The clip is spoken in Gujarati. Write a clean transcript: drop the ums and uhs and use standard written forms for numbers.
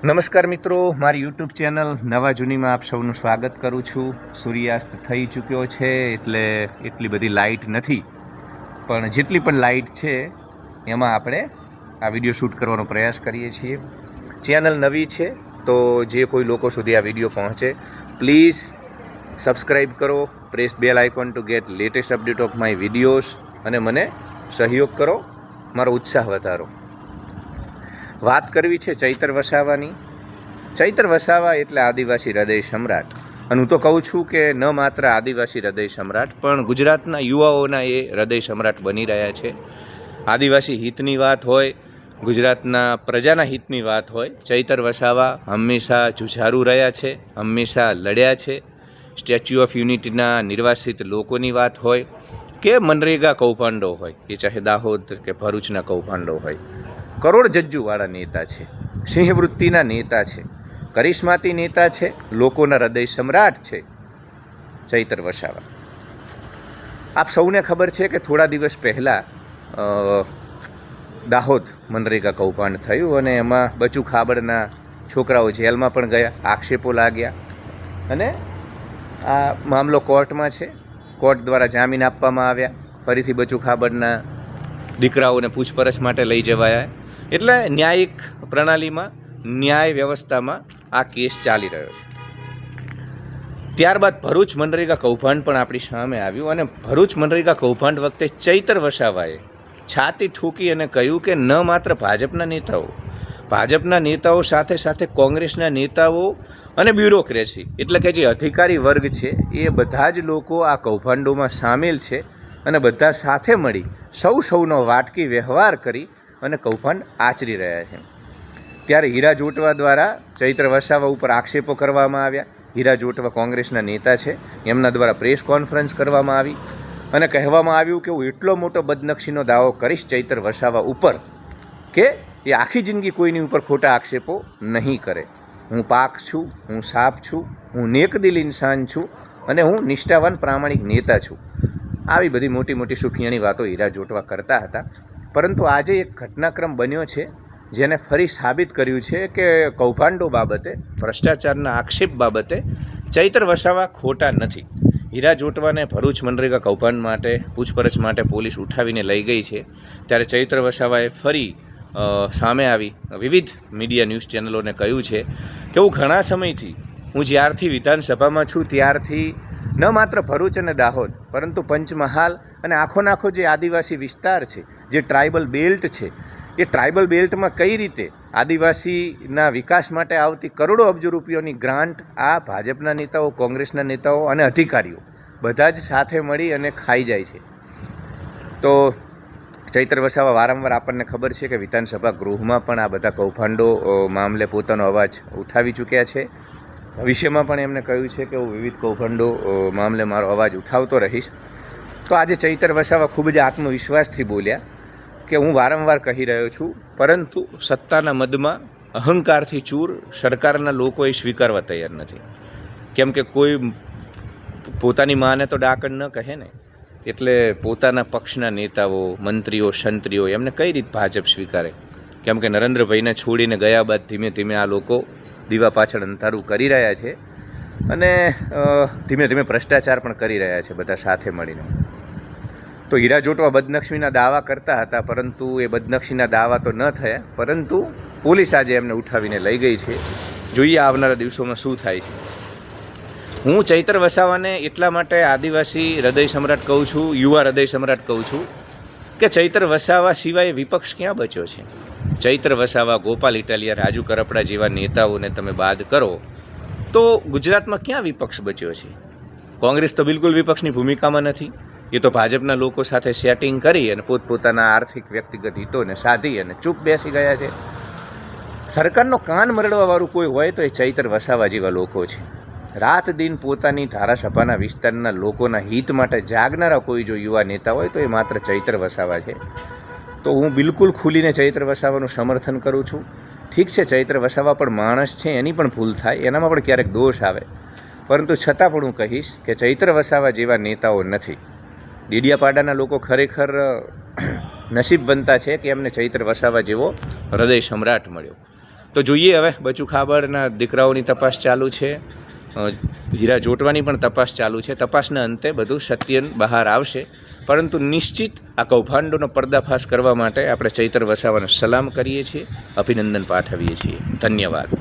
નમસ્કાર મિત્રો, મારી યુટ્યુબ ચેનલ નવા જૂનીમાં આપ સૌનું સ્વાગત કરું છું. સૂર્યાસ્ત થઈ ચૂક્યો છે એટલે એટલી બધી લાઇટ નથી, પણ જેટલી પણ લાઇટ છે એમાં આપણે આ વિડીયો શૂટ કરવાનો પ્રયાસ કરીએ છીએ. ચેનલ નવી છે તો જે કોઈ લોકો સુધી આ વિડીયો પહોંચે પ્લીઝ સબસ્ક્રાઈબ કરો, press bell icon two gate latest update of my videos અને મને સહયોગ કરો, મારો ઉત્સાહ વધારો. વાત કરવી છે ચૈતર વસાવાની. ચૈતર વસાવા એટલે આદિવાસી હૃદય સમ્રાટ. અને હું તો કહું છું કે ન માત્ર આદિવાસી હૃદય સમ્રાટ પણ ગુજરાતના યુવાઓના એ હૃદય સમ્રાટ બની રહ્યા છે. આદિવાસી હિતની વાત હોય, ગુજરાતના પ્રજાના હિતની વાત હોય, ચૈતર વસાવા હંમેશા જુઝારૂ રહ્યા છે, હંમેશા લડ્યા છે. સ્ટેચ્યુ ઓફ યુનિટીના નિર્વાસિત લોકોની વાત હોય કે મનરેગા કૌભાંડો હોય, એ ચાહે દાહોદ કે ભરૂચના કૌભાંડો હોય, કરોડજજ્જુવાળા નેતા છે, સિંહવૃત્તિના નેતા છે, કરિશ્માતી નેતા છે, લોકોના હૃદય સમ્રાટ છે ચૈતર વસાવા. આપ સૌને ખબર છે કે થોડા દિવસ પહેલાં દાહોદ મનરેગા કૌભાંડ થયું અને એમાં બચુ ખાબડના છોકરાઓ જેલમાં પણ ગયા, આક્ષેપો લાગ્યા અને આ મામલો કોર્ટમાં છે. કોર્ટ દ્વારા જામીન આપવામાં આવ્યા, ફરીથી બચુ ખાબડના દીકરાઓને પૂછપરછ માટે લઈ જવાયા. એટલે ન્યાયિક પ્રણાલીમાં, ન્યાય વ્યવસ્થામાં આ કેસ ચાલી રહ્યો છે. ત્યારબાદ ભરૂચ મનરેગા કૌભાંડ પણ આપણી સામે આવ્યું અને ભરૂચ મનરેગા કૌભાંડ વખતે ચૈતર વસાવાએ છાતી ઠૂકી અને કહ્યું કે ન માત્ર ભાજપના નેતાઓ સાથે સાથે કોંગ્રેસના નેતાઓ અને બ્યુરોક્રેસી એટલે કે જે અધિકારી વર્ગ છે એ બધા જ લોકો આ કૌભાંડોમાં સામેલ છે અને બધા સાથે મળી સૌનો વાટકી વ્યવહાર કરી અને કૌભાંડ આચરી રહ્યા છે. ત્યારે હીરા જોટવા દ્વારા ચૈત્ર વસાવા ઉપર આક્ષેપો કરવામાં આવ્યા. હીરા જોટવા કોંગ્રેસના નેતા છે, એમના દ્વારા પ્રેસ કોન્ફરન્સ કરવામાં આવી અને કહેવામાં આવ્યું કે હું એટલો મોટો બદનક્ષીનો દાવો કરીશ ચૈતર વસાવા ઉપર કે એ આખી જિંદગી કોઈની ઉપર ખોટા આક્ષેપો નહીં કરે. હું પાક છું, હું સાપ છું, હું નેકદિલ ઇન્સાન છું અને હું નિષ્ઠાવાન પ્રામાણિક નેતા છું. આવી બધી મોટી મોટી સુખિયાણી વાતો હીરા જોટવા કરતા હતા. પરંતુ આજે એક ઘટનાક્રમ બન્યો છે જેને ફરી સાબિત કર્યું છે કે કૌભાંડો બાબતે, ભ્રષ્ટાચારના આક્ષેપ બાબતે ચૈતર વસાવા ખોટા નથી. હીરા જોટવાને ભરૂચ મનરેગા કૌભાંડ માટે પૂછપરછ માટે પોલીસ ઉઠાવીને લઈ ગઈ છે. ત્યારે ચૈત્ર વસાવાએ ફરી સામે આવી વિવિધ મીડિયા ન્યૂઝ ચેનલોને કહ્યું છે કે હું ઘણા સમયથી, હું જ્યારથી વિધાનસભામાં છું ત્યારથી ન માત્ર ભરૂચ અને દાહોદ પરંતુ પંચમહાલ અને આખો જે આદિવાસી વિસ્તાર છે, જે ટ્રાઇબલ બેલ્ટ છે, એ ટ્રાઇબલ બેલ્ટમાં કઈ રીતે આદિવાસીના વિકાસ માટે આવતી કરોડો અબજો રૂપિયાની ગ્રાન્ટ આ ભાજપના નેતાઓ, કોંગ્રેસના નેતાઓ અને અધિકારીઓ બધા જ સાથે મળી અને ખાઈ જાય છે. તો ચૈતર વસાવા વારંવાર આપણને ખબર છે કે વિધાનસભા ગૃહમાં પણ આ બધા કૌભાંડો મામલે પોતાનો અવાજ ઉઠાવી ચૂક્યા છે. ભવિષ્યમાં પણ એમને કહ્યું છે કે હું વિવિધ કૌભાંડો મામલે મારો અવાજ ઉઠાવતો રહીશ. તો આજે ચૈતર વસાવા ખૂબ જ આત્મવિશ્વાસથી બોલ્યા કે હું વારંવાર કહી રહ્યો છું, પરંતુ સત્તાના મદમાં અહંકારથી ચૂર સરકારના લોકો એ સ્વીકારવા તૈયાર નથી. કેમ કે કોઈ પોતાની માને તો ડાકણ ન કહે ને, એટલે પોતાના પક્ષના નેતાઓ, મંત્રીઓ, સંત્રીઓ એમને કઈ રીતે ભાજપ સ્વીકારે? કેમ કે નરેન્દ્રભાઈને છોડીને ગયા બાદ ધીમે ધીમે આ લોકો દીવા પાછળ અંધારું કરી રહ્યા છે અને ધીમે ધીમે ભ્રષ્ટાચાર પણ કરી રહ્યા છે બધા સાથે મળીને. તો હીરા જોટવા બદનક્ષીના દાવા કરતા હતા, પરંતુ એ બદનક્ષીના દાવા તો ન થયા, પરંતુ પોલીસ આજે એમને ઉઠાવીને લઈ ગઈ છે. જોઈએ આવનારા દિવસોમાં શું થાય છે. હું ચૈતર વસાવાને એટલા માટે આદિવાસી હૃદય સમ્રાટ કહું છું, યુવા હૃદય સમ્રાટ કહું છું કે ચૈતર વસાવા સિવાય વિપક્ષ ક્યાં બચ્યો છે? ચૈતર વસાવા, ગોપાલ ઇટાલિયા, રાજુ કરપડા જેવા નેતાઓને તમે બાદ કરો તો ગુજરાતમાં ક્યાં વિપક્ષ બચ્યો છે? કોંગ્રેસ તો બિલકુલ વિપક્ષની ભૂમિકામાં નથી. એ તો ભાજપના લોકો સાથે સેટિંગ કરી અને પોતપોતાના આર્થિક વ્યક્તિગત હિતોને સાધી અને ચૂપ બેસી ગયા છે. સરકારનો કાન મરડવાવાળું કોઈ હોય તો એ ચૈતર વસાવા જેવા લોકો છે. રાત દિન પોતાની ધારાસભાના વિસ્તારના લોકોના હિત માટે જાગનારા કોઈ જો યુવા નેતા હોય તો એ માત્ર ચૈતર વસાવા છે. તો હું બિલકુલ ખુલીને ચૈતર વસાવાનું સમર્થન કરું છું. ઠીક છે, ચૈત્ર વસાવા પણ માણસ છે, એની પણ ભૂલ થાય, એનામાં પણ ક્યારેક દોષ આવે, પરંતુ છતાં પણ હું કહીશ કે ચૈત્ર વસાવા જેવા નેતાઓ નથી. ડેડિયાપાડાના લોકો ખરેખર નસીબવંતા છે કે એમને ચૈત્ર વસાવા જેવો હૃદય સમ્રાટ મળ્યો. તો જોઈએ હવે બચુ ખાબડના દીકરાઓની તપાસ ચાલુ છે, હીરા જોટવાની પણ તપાસ ચાલુ છે. તપાસના અંતે બધું સત્ય બહાર આવશે, પરંતુ નિશ્ચિત આ કૌભાંડોનો પર્દાફાશ કરવા માટે આપણે ચૈતર વસાવાને સલામ કરીએ છીએ, અભિનંદન પાઠવીએ છીએ. ધન્યવાદ.